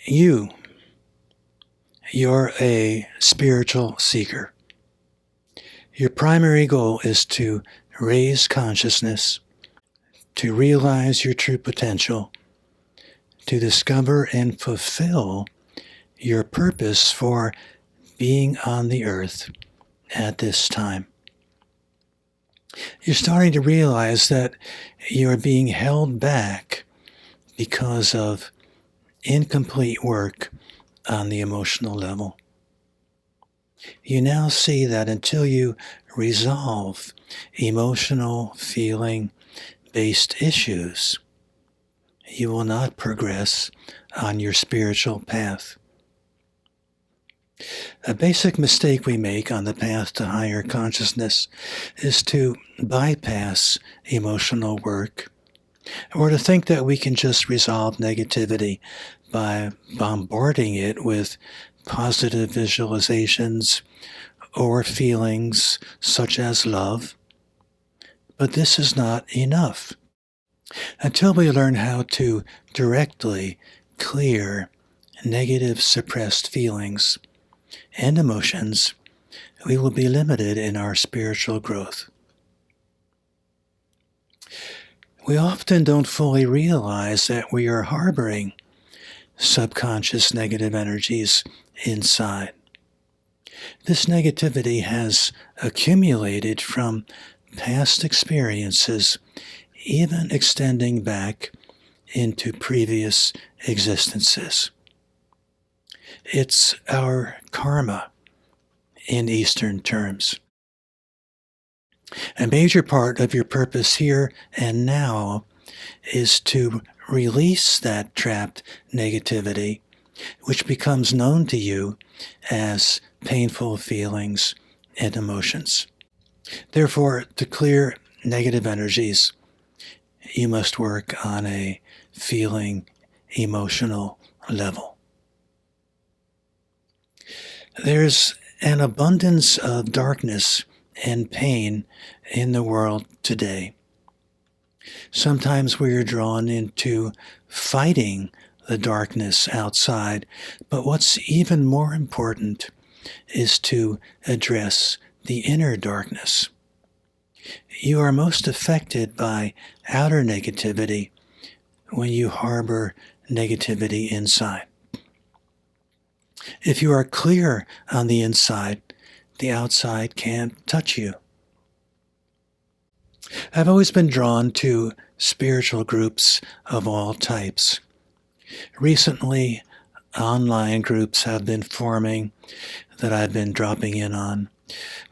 You're a spiritual seeker. Your primary goal is to raise consciousness, to realize your true potential, to discover and fulfill your purpose for being on the earth at this time. You're starting to realize that you're being held back because of incomplete work on the emotional level. You now see that until you resolve emotional, feeling-based issues, you will not progress on your spiritual path. A basic mistake we make on the path to higher consciousness is to bypass emotional work, or to think that we can just resolve negativity by bombarding it with positive visualizations or feelings such as love. But this is not enough. Until we learn how to directly clear negative suppressed feelings and emotions, we will be limited in our spiritual growth. We often don't fully realize that we are harboring subconscious negative energies inside. This negativity has accumulated from past experiences, even extending back into previous existences. It's our karma in Eastern terms. A major part of your purpose here and now is to release that trapped negativity, which becomes known to you as painful feelings and emotions. Therefore, to clear negative energies, you must work on a feeling, emotional level. There's an abundance of darkness and pain in the world today. Sometimes we are drawn into fighting the darkness outside, but what's even more important is to address the inner darkness. You are most affected by outer negativity when you harbor negativity inside. If you are clear on the inside, the outside can't touch you. I've always been drawn to spiritual groups of all types. Recently, online groups have been forming that I've been dropping in on.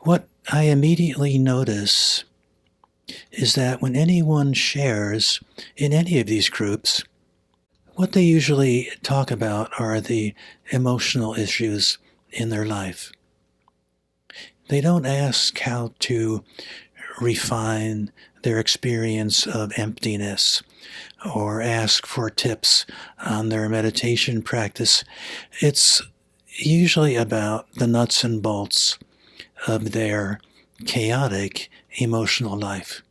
What I immediately notice is that when anyone shares in any of these groups, what they usually talk about are the emotional issues in their life. They don't ask how to refine their experience of emptiness or ask for tips on their meditation practice. It's usually about the nuts and bolts of their chaotic emotional life.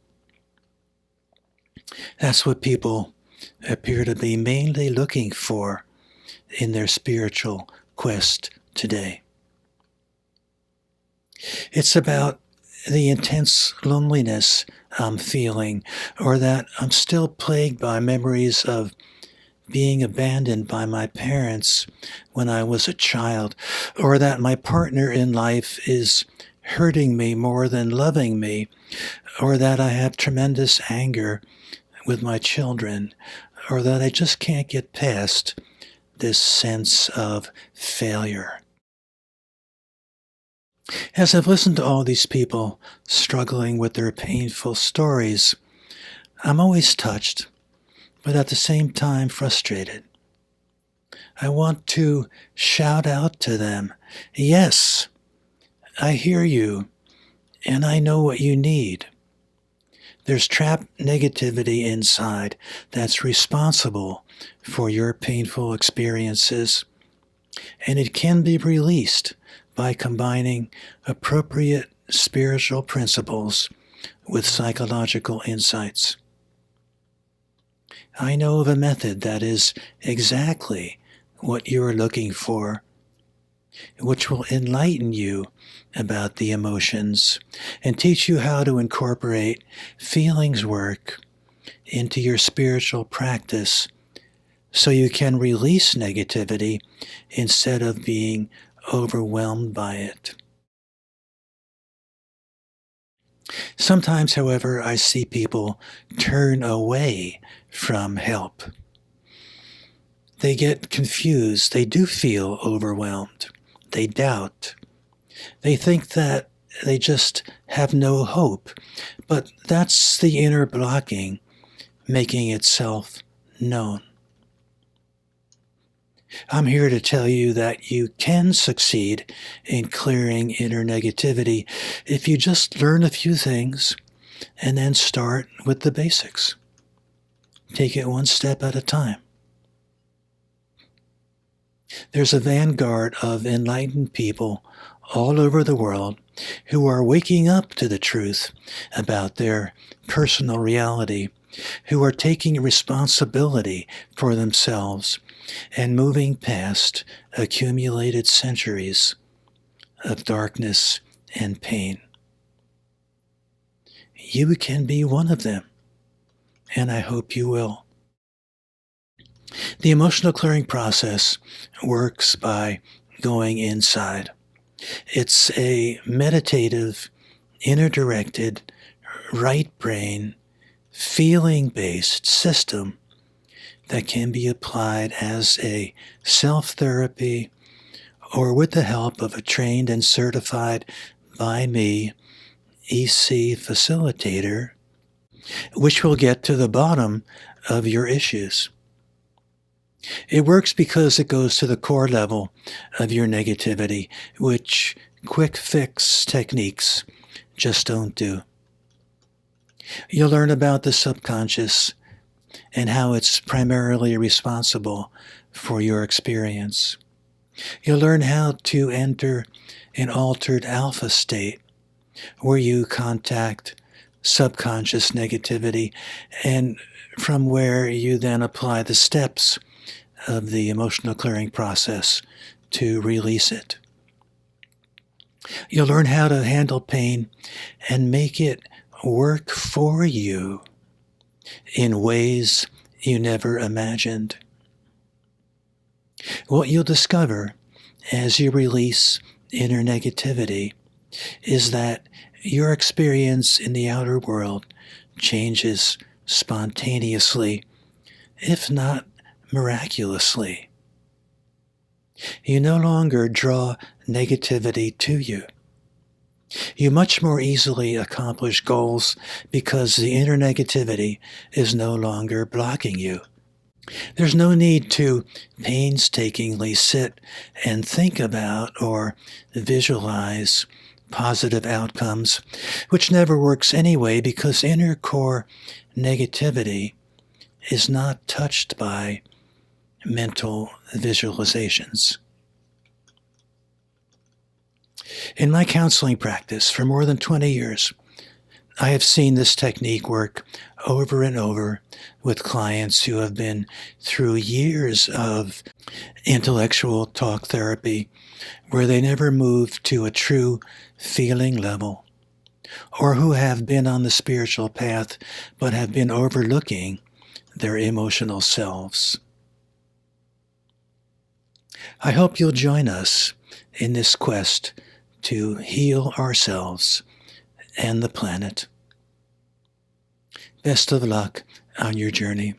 That's what people appear to be mainly looking for in their spiritual quest today. It's about the intense loneliness I'm feeling, or that I'm still plagued by memories of being abandoned by my parents when I was a child, or that my partner in life is hurting me more than loving me, or that I have tremendous anger with my children, or that I just can't get past this sense of failure. As I've listened to all these people struggling with their painful stories, I'm always touched, but at the same time frustrated. I want to shout out to them, yes, I hear you, and I know what you need. There's trapped negativity inside that's responsible for your painful experiences, and it can be released by combining appropriate spiritual principles with psychological insights. I know of a method that is exactly what you're looking for, which will enlighten you about the emotions and teach you how to incorporate feelings work into your spiritual practice so you can release negativity instead of being overwhelmed by it. Sometimes, however, I see people turn away from help. They get confused. They do feel overwhelmed. They doubt. They think that they just have no hope. But that's the inner blocking making itself known. I'm here to tell you that you can succeed in clearing inner negativity if you just learn a few things and then start with the basics. Take it one step at a time. There's a vanguard of enlightened people all over the world who are waking up to the truth about their personal reality, who are taking responsibility for themselves and moving past accumulated centuries of darkness and pain. You can be one of them, and I hope you will. The emotional clearing process works by going inside. It's a meditative, inner-directed, right brain, feeling-based system that can be applied as a self-therapy or with the help of a trained and certified by me EC facilitator, which will get to the bottom of your issues. It works because it goes to the core level of your negativity, which quick fix techniques just don't do. You'll learn about the subconscious and how it's primarily responsible for your experience. You'll learn how to enter an altered alpha state where you contact subconscious negativity and from where you then apply the steps of the emotional clearing process to release it. You'll learn how to handle pain and make it work for you in ways you never imagined. What you'll discover as you release inner negativity is that your experience in the outer world changes spontaneously, if not miraculously. You no longer draw negativity to you. You much more easily accomplish goals because the inner negativity is no longer blocking you. There's no need to painstakingly sit and think about or visualize positive outcomes, which never works anyway because inner core negativity is not touched by mental visualizations. In my counseling practice for more than 20 years, I have seen this technique work over and over with clients who have been through years of intellectual talk therapy where they never moved to a true feeling level, or who have been on the spiritual path but have been overlooking their emotional selves. I hope you'll join us in this quest to heal ourselves and the planet. Best of luck on your journey.